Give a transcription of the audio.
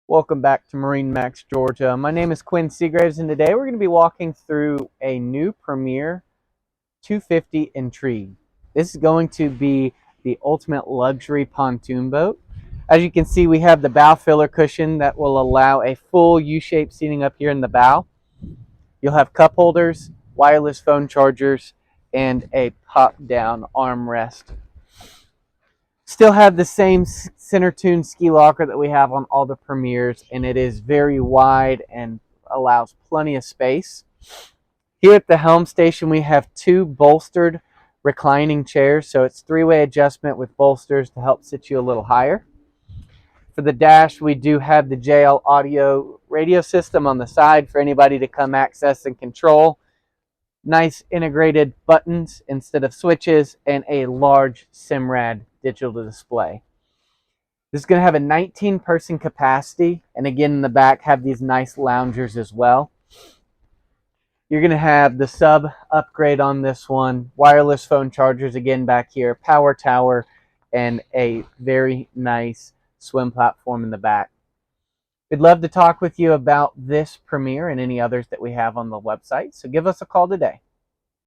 Welcome back to MarineMax Georgia. My name is Quinn Seagraves, and today we're going to be walking through a new Premier 250 Intrigue. This is going to be the ultimate luxury pontoon boat. As you can see, we have the bow filler cushion that will allow a full U-shaped seating up here in the bow. You'll have cup holders, wireless phone chargers, and a pop-down armrest. Still have the same center tune ski locker that we have on all the Premiers, and it is very wide and allows plenty of space. Here at the helm station, we have two bolstered reclining chairs, so it's three-way adjustment with bolsters to help sit you a little higher. For the dash, we do have the JL audio radio system on the side for anybody to come access and control. Nice integrated buttons instead of switches, and a large Simrad digital display. This is going to have a 19-person capacity, and again in the back have these nice loungers as well. You're going to have the sub upgrade on this one, wireless phone chargers again back here, power tower, and a very nice swim platform in the back. We'd love to talk with you about this Premier and any others that we have on the website, so give us a call today.